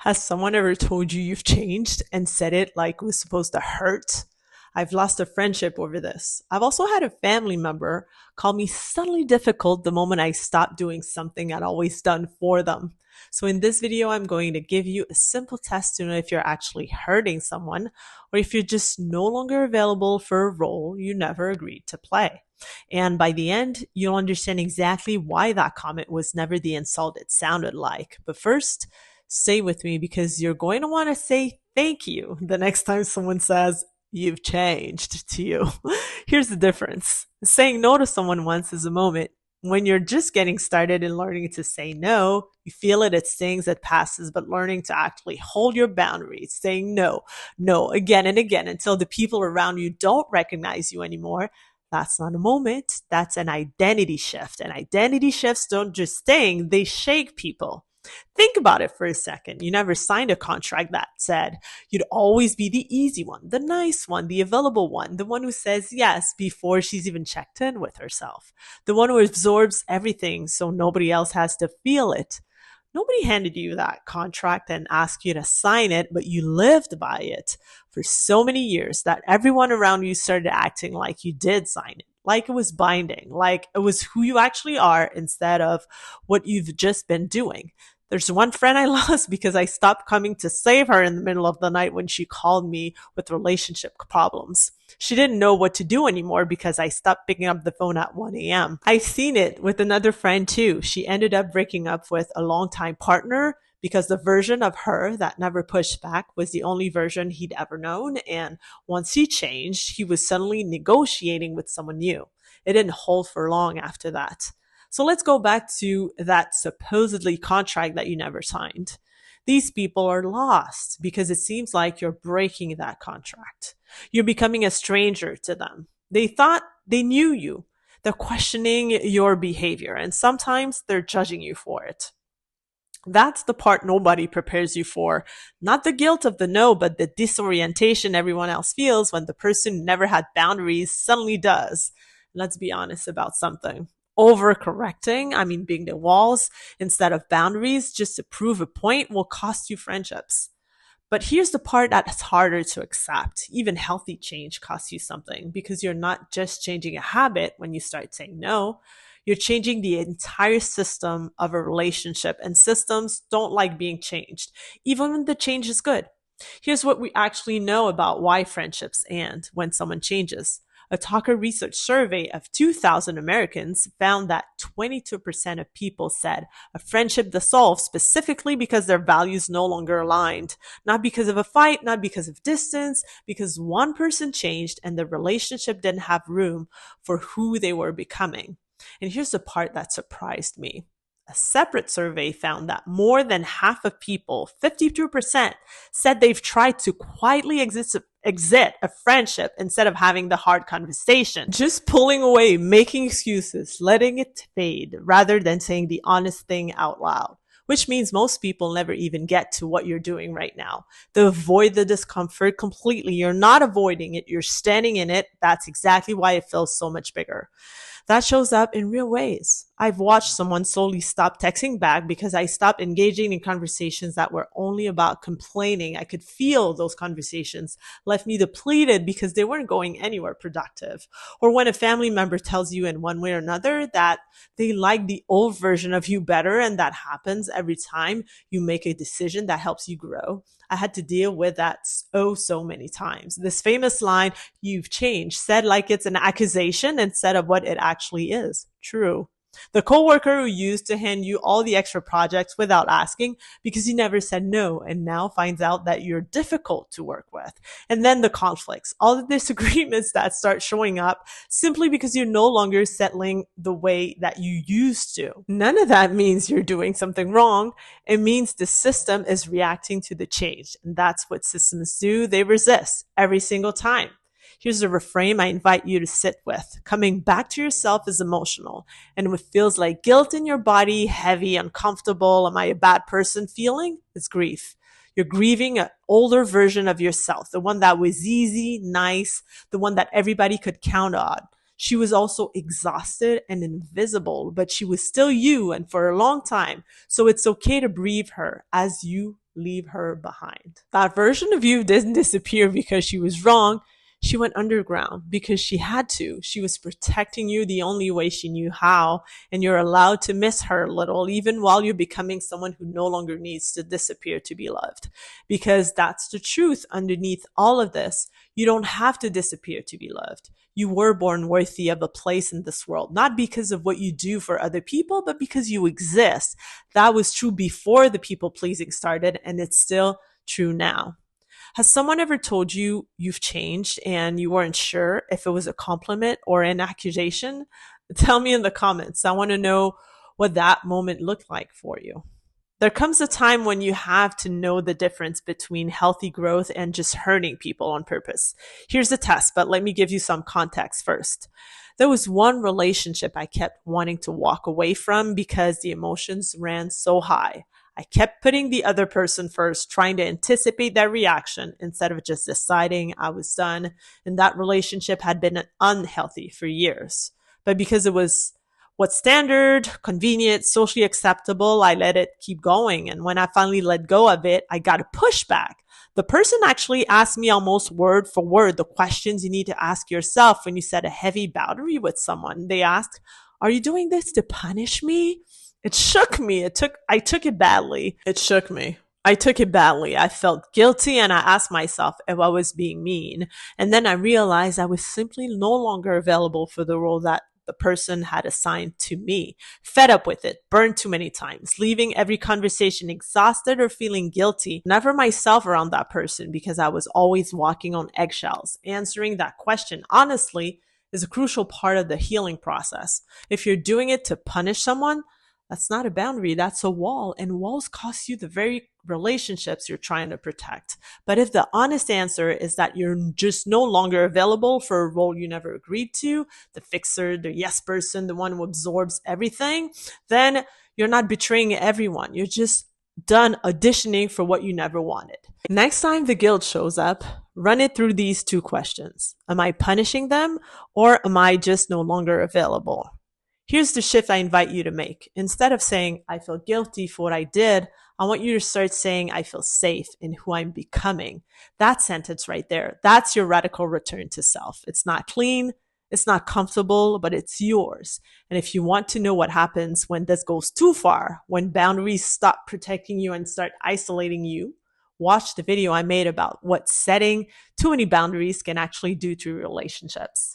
Has someone ever told you you've changed and said it like it was supposed to hurt? I've lost a friendship over this. I've also had a family member call me suddenly difficult the moment I stopped doing something I'd always done for them. So in this video, I'm going to give you a simple test to know if you're actually hurting someone or if you're just no longer available for a role you never agreed to play. And by the end, you'll understand exactly why that comment was never the insult it sounded like. But first, stay with me because you're going to want to say thank you the next time someone says, "You've changed" to you. Here's the difference. Saying no to someone once is a moment. When you're just getting started and learning to say no, you feel it, it stings, it passes, but learning to actually hold your boundaries, saying no, no, again and again until the people around you don't recognize you anymore, that's not a moment. That's an identity shift. And identity shifts don't just sting, they shake people. Think about it for a second. You never signed a contract that said you'd always be the easy one, the nice one, the available one, the one who says yes before she's even checked in with herself, the one who absorbs everything so nobody else has to feel it. Nobody handed you that contract and asked you to sign it, but you lived by it for so many years that everyone around you started acting like you did sign it, like it was binding, like it was who you actually are instead of what you've just been doing. There's one friend I lost because I stopped coming to save her in the middle of the night when she called me with relationship problems. She didn't know what to do anymore because I stopped picking up the phone at 1 a.m. I've seen it with another friend too. She ended up breaking up with a longtime partner because the version of her that never pushed back was the only version he'd ever known. And once he changed, he was suddenly negotiating with someone new. It didn't hold for long after that. So let's go back to that supposedly contract that you never signed. These people are lost because it seems like you're breaking that contract. You're becoming a stranger to them. They thought they knew you. They're questioning your behavior, and sometimes they're judging you for it. That's the part nobody prepares you for. Not the guilt of the no, but the disorientation everyone else feels when the person who never had boundaries suddenly does. Let's be honest about something. Overcorrecting, being the walls instead of boundaries just to prove a point will cost you friendships. But here's the part that's harder to accept. Even healthy change costs you something because you're not just changing a habit when you start saying no. You're changing the entire system of a relationship, and systems don't like being changed, even when the change is good. Here's what we actually know about why friendships end when someone changes. A Talker research survey of 2,000 Americans found that 22% of people said a friendship dissolved specifically because their values no longer aligned. Not because of a fight, not because of distance, because one person changed and the relationship didn't have room for who they were becoming. And here's the part that surprised me. A separate survey found that more than half of people, 52%, said they've tried to quietly exit a friendship instead of having the hard conversation. Just pulling away, making excuses, letting it fade, rather than saying the honest thing out loud. Which means most people never even get to what you're doing right now. They avoid the discomfort completely. You're not avoiding it. You're standing in it. That's exactly why it feels so much bigger. That shows up in real ways. I've watched someone slowly stop texting back because I stopped engaging in conversations that were only about complaining. I could feel those conversations left me depleted because they weren't going anywhere productive. Or when a family member tells you in one way or another that they like the old version of you better, and that happens every time you make a decision that helps you grow. I had to deal with that so many times. This famous line, "You've changed," said like it's an accusation instead of what it actually is. True. The coworker who used to hand you all the extra projects without asking because you never said no and now finds out that you're difficult to work with. And then the conflicts, all the disagreements that start showing up simply because you're no longer settling the way that you used to. None of that means you're doing something wrong. It means the system is reacting to the change. And that's what systems do. They resist every single time. Here's a reframe I invite you to sit with. Coming back to yourself is emotional, and what feels like guilt in your body, heavy, uncomfortable, am I a bad person feeling? It's grief. You're grieving an older version of yourself, the one that was easy, nice, the one that everybody could count on. She was also exhausted and invisible, but she was still you and for a long time. So it's okay to grieve her as you leave her behind. That version of you didn't disappear because she was wrong. She went underground because she had to. She was protecting you the only way she knew how, and you're allowed to miss her a little, even while you're becoming someone who no longer needs to disappear to be loved. Because that's the truth underneath all of this. You don't have to disappear to be loved. You were born worthy of a place in this world, not because of what you do for other people, but because you exist. That was true before the people pleasing started, and it's still true now. Has someone ever told you you've changed and you weren't sure if it was a compliment or an accusation? Tell me in the comments. I want to know what that moment looked like for you. There comes a time when you have to know the difference between healthy growth and just hurting people on purpose. Here's the test, but let me give you some context first. There was one relationship I kept wanting to walk away from because the emotions ran so high. I kept putting the other person first, trying to anticipate their reaction instead of just deciding I was done. And that relationship had been unhealthy for years. But because it was what's standard, convenient, socially acceptable, I let it keep going. And when I finally let go of it, I got a pushback. The person actually asked me almost word for word the questions you need to ask yourself when you set a heavy boundary with someone. They asked, "Are you doing this to punish me?" It shook me. I took it badly. It shook me. I took it badly. I felt guilty and I asked myself if I was being mean. And then I realized I was simply no longer available for the role that the person had assigned to me. Fed up with it, burned too many times, leaving every conversation exhausted or feeling guilty. Never myself around that person because I was always walking on eggshells. Answering that question honestly is a crucial part of the healing process. If you're doing it to punish someone, that's not a boundary, that's a wall, and walls cost you the very relationships you're trying to protect. But if the honest answer is that you're just no longer available for a role you never agreed to, the fixer, the yes person, the one who absorbs everything, then you're not betraying everyone. You're just done auditioning for what you never wanted. Next time the guilt shows up, run it through these two questions. Am I punishing them, or am I just no longer available? Here's the shift I invite you to make. Instead of saying, "I feel guilty for what I did," I want you to start saying, "I feel safe in who I'm becoming." That sentence right there, that's your radical return to self. It's not clean, it's not comfortable, but it's yours. And if you want to know what happens when this goes too far, when boundaries stop protecting you and start isolating you, watch the video I made about what setting too many boundaries can actually do to relationships.